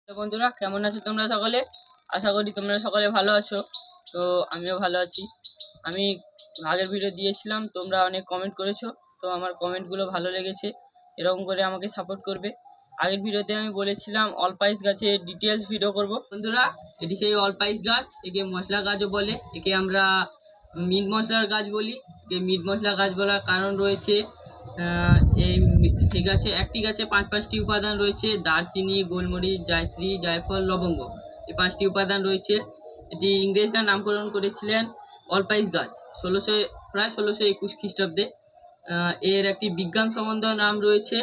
তো বন্ধুরা, কেমন আছো তোমরা সকলে? আশা করি তোমরা সকলে ভালো আছো। তো আমিও ভালো আছি। আমি আগের ভিডিও দিয়েছিলাম, তোমরা অনেক কমেন্ট করেছো। তো আমার কমেন্টগুলো ভালো লেগেছে, এরকম করে আমাকে সাপোর্ট করবে। আগের ভিডিওতে আমি বলেছিলাম অলপাইস গাছের ডিটেলস ভিডিও করব। বন্ধুরা, এটি সেই অলপাইস গাছ। একে মশলা গাছও বলে, একে আমরা মিট মশলার গাছ বলি। একে মিট মশলা গাছ বলার কারণ রয়েছে, এই এই গাছে একটি গাছে পাঁচটি উপাদান রয়েছে: দারচিনি, গোলমরিচ, জায়ত্রী, জায়ফল, লবঙ্গ। এই 5টি উপাদান রয়েছে। এটি ইংরেজরা নামকরণ করেছিলেন অলপাইস গাছ প্রায় 1621 খ্রিস্টাব্দে। এর একটি বিজ্ঞানসম্মত নাম রয়েছে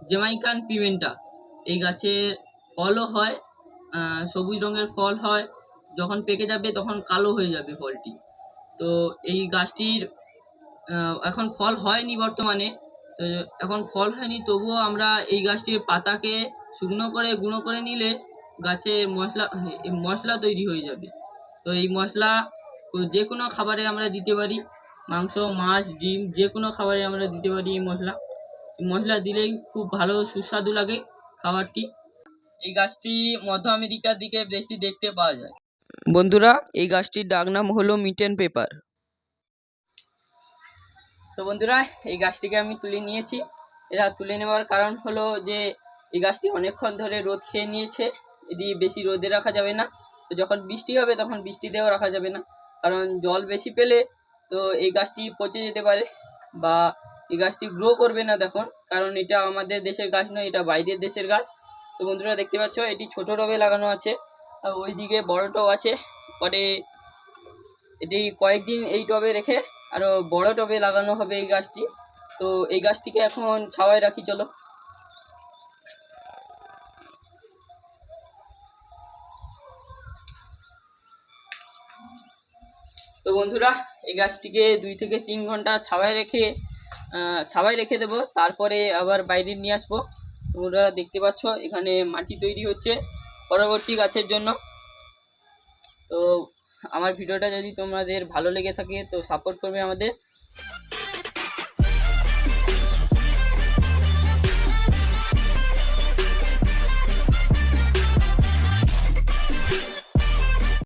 জ্যামাইকান পিমেন্টা। এই গাছের ফলও হয়, সবুজ রঙের ফল হয়। যখন পেকে যাবে তখন কালো হয়ে যাবে ফলটি। তো এই গাছটির এখন ফল হয়নি বর্তমানে। তো এখন ফল হয়নি, তবুও আমরা এই গাছটির পাতাকে শুকনো করে গুঁড়ো করে নিলে গাছের মশলা তৈরি হয়ে যাবে। তো এই মশলা যে কোনো খাবারে আমরা দিতে পারি, মাংস, মাছ, ডিম, যে কোনো খাবারে আমরা দিতে পারি। এই মশলা দিলেই খুব ভালো সুস্বাদু লাগে খাবারটি। এই গাছটি মধ্য আমেরিকার দিকে বেশি দেখতে পাওয়া যায়। বন্ধুরা, এই গাছটির ডাকনাম হলো মিটেন পেপার। তো বন্ধুরা, এই গাছটিকে আমি তুলে নিয়েছি। এরা তুলে নেওয়ার কারণ হলো যে এই গাছটি অনেকক্ষণ ধরে রোদ খেয়ে নিয়েছে। এটি বেশি রোদে রাখা যাবে না। তো যখন বৃষ্টি হবে তখন বৃষ্টিতেও রাখা যাবে না, কারণ জল বেশি পেলে তো এই গাছটি পচে যেতে পারে বা এই গাছটি গ্রো করবে না তখন, কারণ এটা আমাদের দেশের গাছ নয়, এটা বাইরের দেশের গাছ। তো বন্ধুরা, দেখতে পাচ্ছ এটি ছোট টবে লাগানো আছে, আর ওইদিকে বড় টব আছে। পরে এটি কয়েকদিন এই টবে রেখে আরো বড় টবে লাগানো হবে এই গাছটি। তো এই গাছটিকে এখন ছাওয়ায় রাখি, চলো। তো বন্ধুরা, এই গাছটিকে 2 থেকে 3 ঘন্টা ছাওয়ায় রেখে দেবো, তারপরে আবার বাইরে নিয়ে আসবো। তোমরা দেখতে পাচ্ছ এখানে মাটি তৈরি হচ্ছে পরবর্তী গাছের জন্য। তো আমার ভিডিওটা যদি তোমাদের ভালো লেগে থাকে তো সাপোর্ট করবে আমাদের।